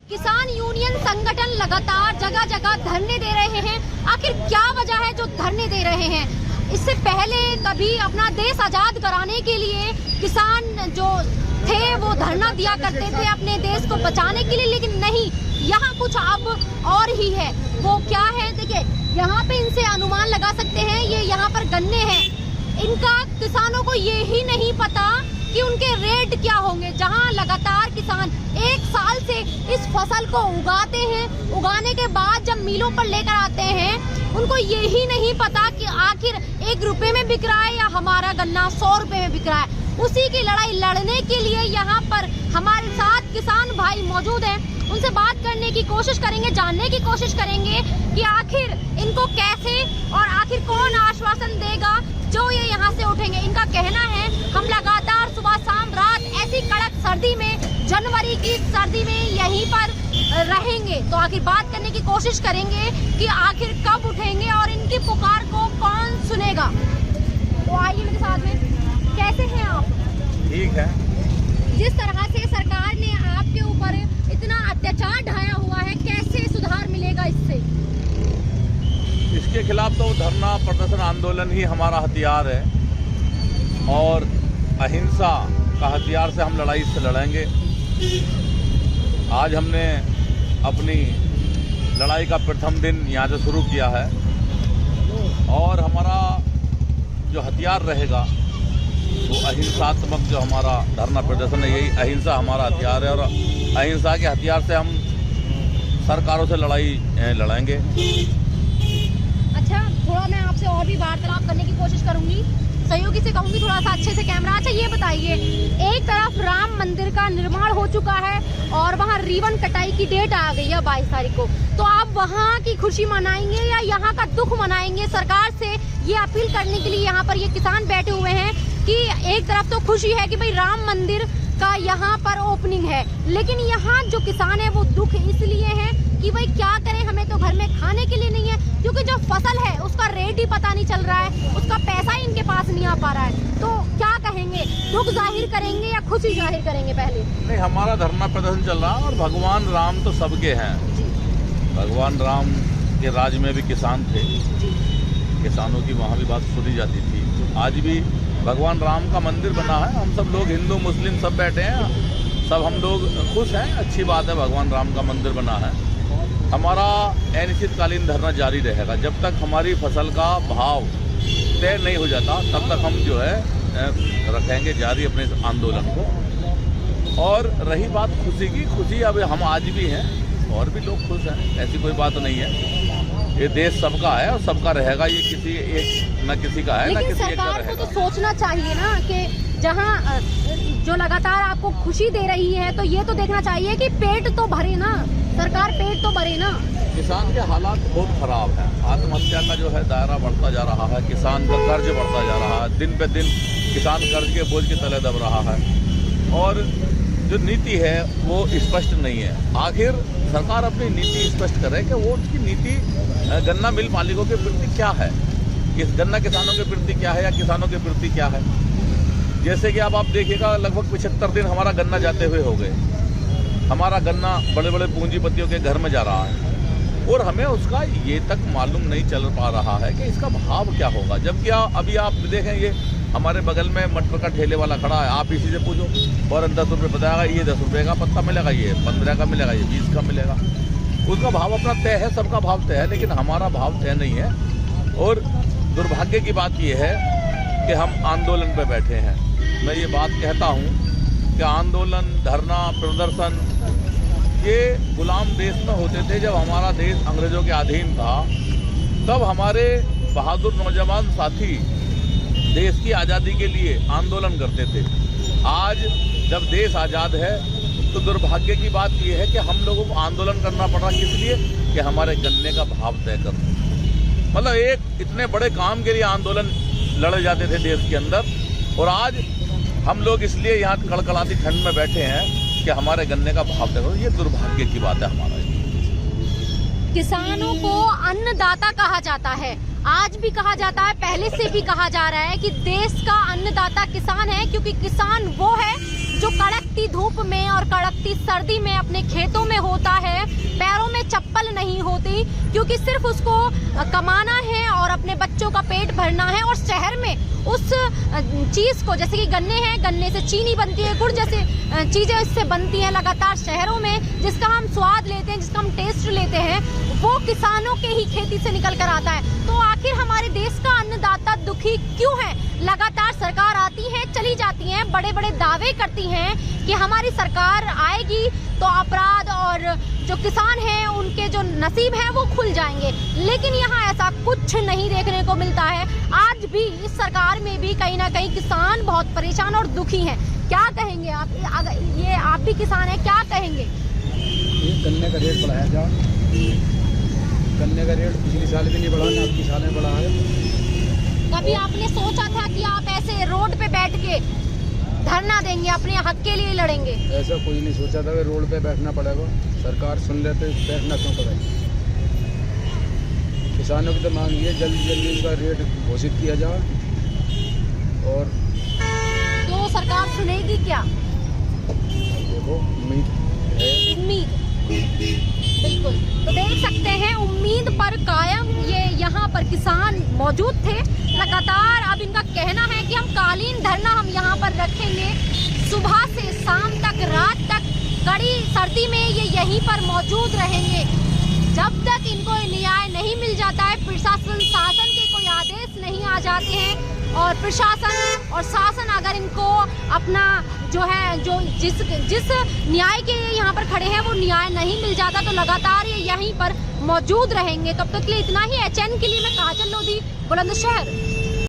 किसान यूनियन संगठन लगातार जगह जगह धरने दे रहे हैं। आखिर क्या वजह है जो धरने दे रहे हैं? इससे पहले कभी अपना देश आजाद कराने के लिए किसान जो थे वो धरना दिया करते थे अपने देश को बचाने के लिए, लेकिन नहीं, यहाँ कुछ अब और ही है। वो क्या है देखिए, यहाँ पे इनसे अनुमान लगा सकते हैं। ये यहाँ पर गन्ने हैं, इनका किसानों को ये ही नहीं पता कि उनके रेट क्या होंगे। जहां लगातार किसान एक साल से इस फसल को उगाते हैं, उगाने के बाद जब मिलों पर लेकर आते हैं उनको ये ही नहीं पता कि आखिर 1 रुपए में बिक रहा है या हमारा गन्ना 100 रुपए में बिक रहा है। उसी की लड़ाई लड़ने के लिए यहाँ पर हमारे साथ किसान भाई मौजूद हैं। उनसे बात करने की कोशिश करेंगे, जानने की कोशिश करेंगे कि आखिर इनको कैसे और आखिर कौन आश्वासन देगा जो ये यहाँ से उठेंगे। इनका कहना है हम लगातार सुबह शाम रात ऐसी कड़क सर्दी में, जनवरी की सर्दी में यहीं पर रहेंगे। तो आखिर बात करने की कोशिश करेंगे कि आखिर कब उठेंगे और इनकी पुकार को कौन सुनेगा। तो आइए मेरे साथ में। कैसे हैं आप? ठीक है। जिस तरह से सरकार ने आपके ऊपर इतना अत्याचार ढाया हुआ है, कैसे सुधार मिलेगा इससे? इसके खिलाफ तो धरना प्रदर्शन आंदोलन ही हमारा हथियार है और अहिंसा का हथियार से हम लड़ाई से लड़ेंगे। आज हमने अपनी लड़ाई का प्रथम दिन यहाँ से शुरू किया है और हमारा जो हथियार रहेगा वो अहिंसात्मक जो हमारा धरना प्रदर्शन है, यही अहिंसा हमारा हथियार है और अहिंसा के हथियार से हम सरकारों से लड़ाई लड़ेंगे। अच्छा, थोड़ा मैं आपसे और भी वार्तालाप करने की कोशिश करूंगी, सहयोगी से कहूंगी थोड़ा सा अच्छे से कैमरा। अच्छा ये बताइए, एक तरफ राम मंदिर का निर्माण हो चुका है और वहाँ रिबन कटाई की डेट आ गई है 22 तारीख को, तो आप वहाँ की खुशी मनाएंगे या यहाँ का दुख मनाएंगे? सरकार से ये अपील करने के लिए यहाँ पर ये किसान बैठे हुए हैं कि एक तरफ तो खुशी है कि भाई राम मंदिर का यहाँ पर ओपनिंग है, लेकिन यहाँ जो किसान है वो दुख इसलिए है कि भाई क्या करें, हमें तो घर में खाने के लिए नहीं है, क्योंकि जो फसल है उसका रेट ही पता नहीं चल रहा है, उसका पैसा ही इनके पास नहीं आ पा रहा है। तो क्या कहेंगे, दुख जाहिर करेंगे या खुशी जाहिर करेंगे? पहले नहीं, हमारा धरना प्रदर्शन चल रहा है और भगवान राम तो सबके हैं। भगवान राम के राज में भी किसान थे, किसानों की वहाँ भी बात सुनी जाती थी। आज भी भगवान राम का मंदिर बना है, हम सब लोग हिंदू मुस्लिम सब बैठे हैं, सब हम लोग खुश हैं। अच्छी बात है, भगवान राम का मंदिर बना है। हमारा अनिश्चितकालीन धरना जारी रहेगा जब तक हमारी फसल का भाव तय नहीं हो जाता, तब तक हम जो है रखेंगे जारी अपने आंदोलन को। और रही बात खुशी की, खुशी अब हम आज भी हैं और भी लोग खुश हैं, ऐसी कोई बात नहीं है। ये देश सबका है और सबका रहेगा, ये किसी एक न किसी का है न किसी एक का रहेगा। सरकार को तो सोचना चाहिए ना कि जहाँ जो लगातार आपको खुशी दे रही है तो ये तो देखना चाहिए कि पेट तो भरे ना, सरकार पेट तो भरे ना। किसान के हालात बहुत खराब हैं, आत्महत्या का जो है दायरा बढ़ता जा रहा है, किसान का कर्ज बढ़ता जा रहा है, दिन पे दिन किसान कर्ज के बोझ के तले दब रहा है और जो नीति है वो स्पष्ट नहीं है। आखिर सरकार अपनी नीति स्पष्ट करे कि वो उसकी नीति गन्ना मिल मालिकों के प्रति क्या है, गन्ना किसानों के प्रति क्या है या किसानों के प्रति क्या है। जैसे कि अब आप देखिएगा, लगभग 75 दिन हमारा गन्ना जाते हुए हो गए। हमारा गन्ना बड़े बड़े पूंजीपतियों के घर में जा रहा है और हमें उसका ये तक मालूम नहीं चल पा रहा है कि इसका भाव क्या होगा। जबकि अभी आप देखें, ये हमारे बगल में मटर का ठेले वाला खड़ा है, आप इसी से पूछो फौरन 10 रुपये बताएगा, ये 10 रुपये का पत्ता मिलेगा, ये 15 का मिलेगा, ये 20 का मिलेगा। उसका भाव अपना तय है, सबका भाव तय है, लेकिन हमारा भाव तय नहीं है। और दुर्भाग्य की बात यह है कि हम आंदोलन पर बैठे हैं। मैं ये बात कहता हूँ कि आंदोलन, धरना, प्रदर्शन ये गुलाम देश में होते थे। जब हमारा देश अंग्रेजों के अधीन था तब हमारे बहादुर नौजवान साथी देश की आज़ादी के लिए आंदोलन करते थे। आज जब देश आज़ाद है तो दुर्भाग्य की बात यह है कि हम लोगों को आंदोलन करना पड़ रहा, किस लिए कि हमारे गन्ने का भाव तय कर। मतलब एक इतने बड़े काम के लिए आंदोलन लड़े जाते थे देश के अंदर, और आज हम लोग इसलिए यहाँ कड़कड़ाती ठंड में बैठे हैं कि हमारे गन्ने का भाव तय करो। ये दुर्भाग्य की बात है हमारा। किसानों को अन्नदाता कहा जाता है, आज भी कहा जाता है, पहले से भी कहा जा रहा है कि देश का अन्नदाता किसान है, क्योंकि किसान वो है जो कड़कती धूप में और कड़कती व्यक्ति सर्दी में अपने खेतों में होता है, पैरों में चप्पल नहीं होती, क्योंकि सिर्फ उसको कमाना है और अपने बच्चों का पेट भरना है। और शहर में उस चीज को, जैसे कि गन्ने हैं, गन्ने से चीनी बनती है, गुड़ जैसे चीजें इससे बनती हैं लगातार शहरों में, जिसका हम स्वाद लेते हैं, जिसका हम टेस्ट लेते हैं, वो किसानों के ही खेती से निकल कर आता है। तो आखिर हमारे देश का अन्नदाता दुखी क्यों है? लगातार सरकार आती है, चली जाती है, बड़े बड़े दावे करती हैं कि हमारी सरकार आएगी तो अपराध और जो किसान हैं उनके जो नसीब हैं वो खुल जाएंगे, लेकिन यहाँ ऐसा कुछ नहीं देखने को मिलता है। आज भी इस सरकार में भी कहीं ना कहीं किसान बहुत परेशान और दुखी हैं। क्या कहेंगे आप? ये आप भी किसान हैं, क्या कहेंगे? ये गन्ने का रेट बढ़ाया जा, गन्ने का रेट पिछले साल भी नहीं बढ़ा, ना अब की साल में बढ़ा है। कभी आपने सोचा था कि आप ऐसे रोड पे बैठ के धरना देंगे, अपने हक के लिए लड़ेंगे? ऐसा कोई नहीं सोचा था कि रोड पे बैठना पड़ेगा। सरकार सुन लेते, बैठना क्यों पड़ेगा? किसानों की तो मांग ये जल्दी जल्दी इसका रेट घोषित किया जाए। और तो सरकार सुनेगी क्या? देखो, उम्मीद है। उम्मीद, बिल्कुल। तो देख सकते हैं उम्मीद पर कायम ये यहाँ पर किसान मौजूद थे लगातार। अब इनका कहना है कि हम कालीन धरना हम यहाँ पर रखेंगे, सुबह से शाम तक, रात तक, कड़ी सर्दी में ये यहीं पर मौजूद रहेंगे जब तक इनको न्याय नहीं मिल जाता है, प्रशासन शासन के कोई आदेश नहीं आ जाते हैं और प्रशासन और शासन अगर इनको अपना जो है जो जिस न्याय के लिए यहाँ पर खड़े हैं वो न्याय नहीं मिल जाता तो लगातार ये यहीं पर मौजूद रहेंगे। तब तक के लिए इतना ही। HN के लिए मैं काजल लोधी, बुलंदशहर।